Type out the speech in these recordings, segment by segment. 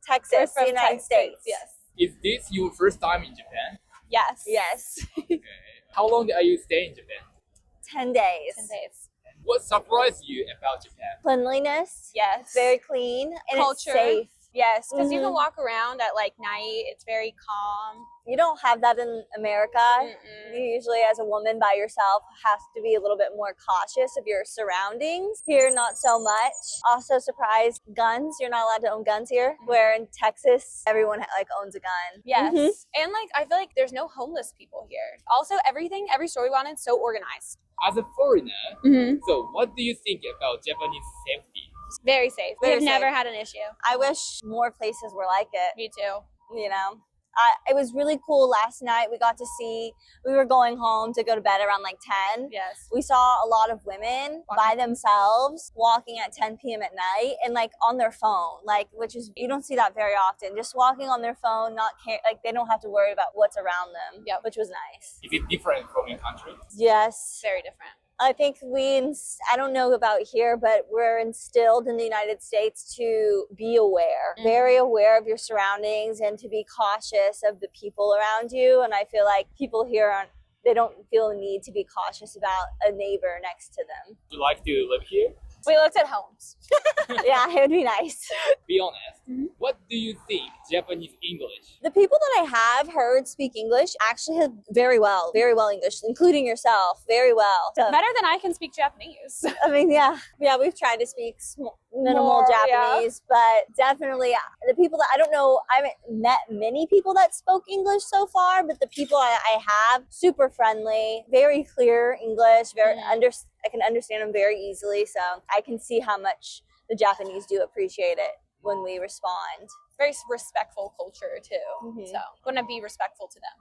Texas, We're from United Texas, States. Yes. Is this your first time in Japan? Yes. Yes. Okay. How long are you staying in Japan? 10 days. 10 days. What surprised you about Japan? Cleanliness. Yes. Very clean. And Culture. it's safe. Yes, because you can Mhm. walk around at like night. It's very calm. You don't have that in America. Mm-mm. You usually, as a woman by yourself, have to be a little bit more cautious of your surroundings. Here, not so much. Also, surprise, guns. You're not allowed to own guns here. Where in Texas, everyone like owns a gun. Yes. Mhm. And like I feel like there's no homeless people here. Also, every store we went in, so organized. As a foreigner, Mm-hmm. so what do you think about Japanese safety? Very safe. Very We've never safe. had an issue. I wish more places were like it. Me too. You know, it was really cool last night. We got to see. We were going home to go to bed around like 10. Yes. We saw a lot of women by themselves walking at 10 p.m. at night and like on their phone, like, which is, you don't see that very often. Just walking on their phone, not care, like they don't have to worry about what's around them, Yep. which was nice. Is it different from your country? Yes. Very different. I think I don't know about here, but we're instilled in the United States to be aware, very aware of your surroundings and to be cautious of the people around you. And I feel like people here they don't feel the need to be cautious about a neighbor next to them. Would you like to live here? We looked at homes. Yeah, it would be nice. Be honest. What do you think Japanese English? The people that I have heard speak English actually have very well English, including yourself, very well. So, Better than I can speak Japanese. I mean, yeah, we've tried to speak minimal More, Japanese, but definitely the people that I don't know, I haven't met many people that spoke English so far, but the people I have, super friendly, very clear English, I can understand them very easily, so I can see how much the Japanese do appreciate it when we respond. Very respectful culture too. Mhm. So want to be respectful to them.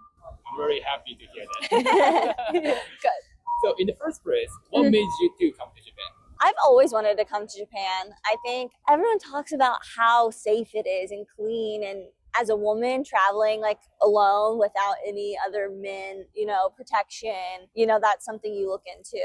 I'm very happy to hear that. Good. So in the first place, what made you to come to Japan? I've always wanted to come to Japan. I think everyone talks about how safe it is and clean, and as a woman traveling like alone without any other men, protection, that's something you look into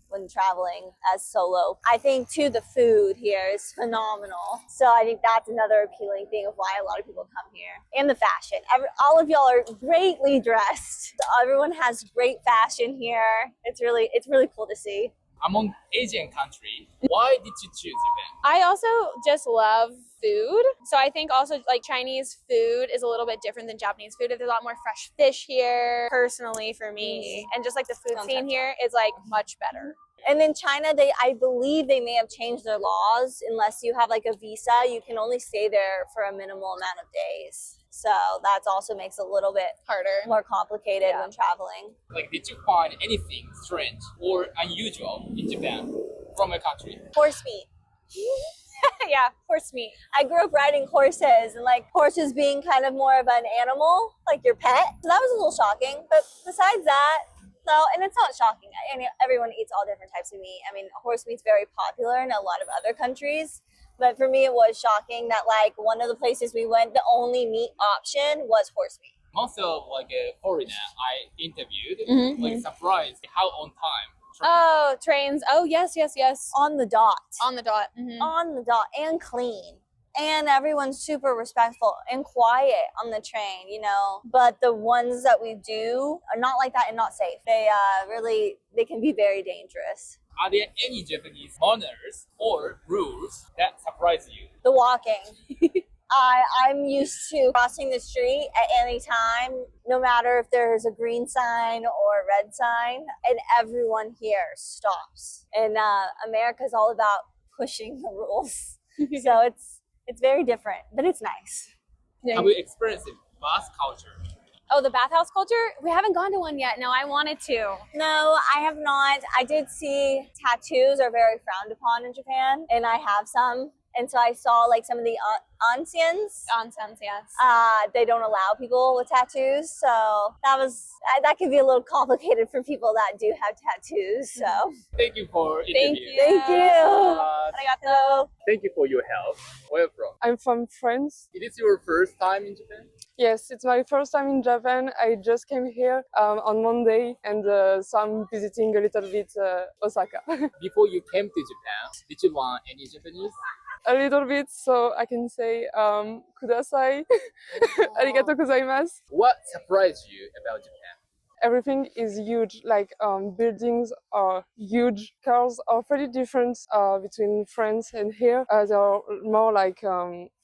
when traveling as solo. I think too the food here is phenomenal. So I think that's another appealing thing of why a lot of people come here. And the fashion. All of y'all are greatly dressed. Everyone has great fashion here. It's really cool to see. Among Asian countries, why did you choose Japan? I also just love food. So I think also like Chinese food is a little bit different than Japanese food. There's a lot more fresh fish here, personally for me. And just like the food scene here is like much better. And in China, I believe they may have changed their laws. Unless you have like a visa, you can only stay there for a minimal amount of days. So that also makes it a little bit Harder. more complicated when traveling. Like, did you find anything strange or unusual in Japan from a country? Horse meat. Yeah, horse meat. I grew up riding horses and like horses being kind of more of an animal, like your pet. So that was a little shocking. But besides that, no, and it's not shocking. I mean, everyone eats all different types of meat. I mean, horse meat's very popular in a lot of other countries. But for me, it was shocking that like one of the places we went, the only meat option was horse meat. Also, like a foreigner I interviewed, like surprised how on time. Oh, trains. Oh, yes. On the dot. On the dot. On the dot and clean. And everyone's super respectful and quiet on the train, But the ones that we do are not like that and not safe. They can be very dangerous. Are there any Japanese manners or rules that surprise you? The walking. I'm used to crossing the street at any time, no matter if there's a green sign or a red sign, and everyone here stops. And America's all about pushing the rules. So it's very different, but it's nice. Have you experienced bath culture? Oh, the bathhouse culture? We haven't gone to one yet. No, I wanted to. No, I have not. I did see tattoos are very frowned upon in Japan, and I have some. And so I saw like some of the onsen's. Onsen's, yes. They don't allow people with tattoos, so that could be a little complicated for people that do have tattoos. So Thank you for interview. thank you. Arigato. Thank you for your help. Where from? I'm from France. It is your first time in Japan? Yes, it's my first time in Japan. I just came here on Monday, and so I'm visiting a little bit Osaka. Before you came to Japan, did you learn any Japanese? a little bit, so I can say kudasai, arigatou gozaimasu. What surprised you about Japan? Everything is huge, like buildings are huge. Cars are pretty different between France and here. They are more like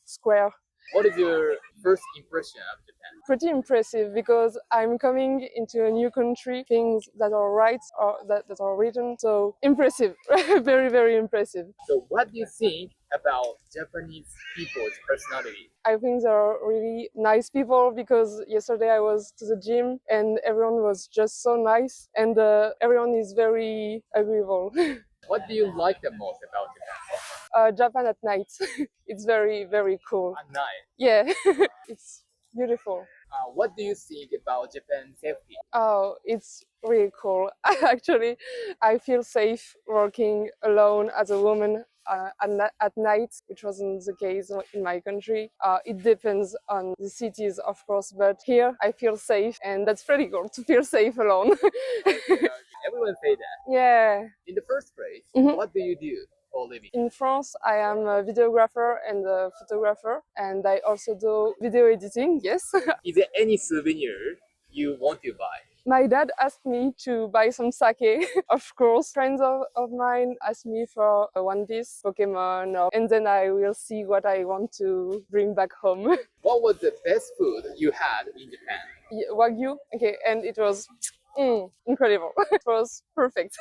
square. What is your first impression of Japan? Pretty impressive because I'm coming into a new country, things that are right or that are written. So impressive, very, very impressive. So what do you think about Japanese people's personality? I think they're really nice people because yesterday I was to the gym and everyone was just so nice and everyone is very agreeable. What do you like the most about Japan? Japan at night. It's very, very cool. At night. Yeah, it's beautiful. What do you think about Japan's safety? Oh, it's really cool. Actually, I feel safe working alone as a woman at night, which wasn't the case in my country. It depends on the cities, of course, but here I feel safe, and that's pretty cool to feel safe alone. Everyone say that. Yeah. In the first place, what do you do for a living? In France, I am a videographer and a photographer, and I also do video editing, yes. Is there any souvenir you want to buy? My dad asked me to buy some sake, of course. Friends of mine asked me for a One Piece, Pokemon, and then I will see what I want to bring back home. What was the best food you had in Japan? Wagyu, okay, and it was incredible. It was perfect.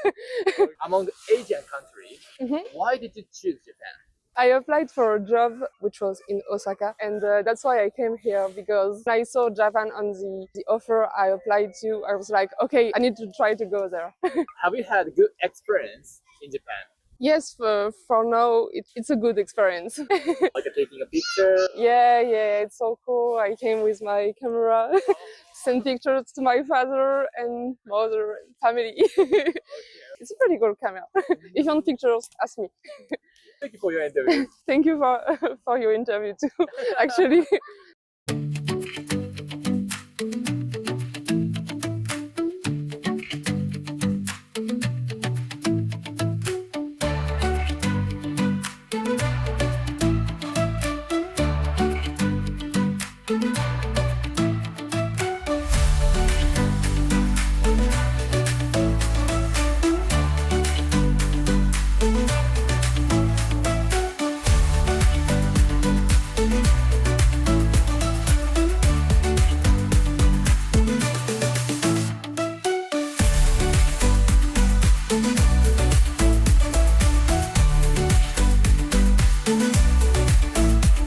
Among Asian countries, why did you choose Japan? I applied for a job which was in Osaka, and that's why I came here, because when I saw Japan on the offer I applied to, I was like, okay, I need to try to go there. Have you had a good experience in Japan? Yes, for now, it's a good experience. Like taking a picture? Yeah, it's so cool. I came with my camera, sent pictures to my father and mother and family. It's a pretty good camera. If you want pictures, ask me. Thank you for your interview. Thank you for your interview too, actually.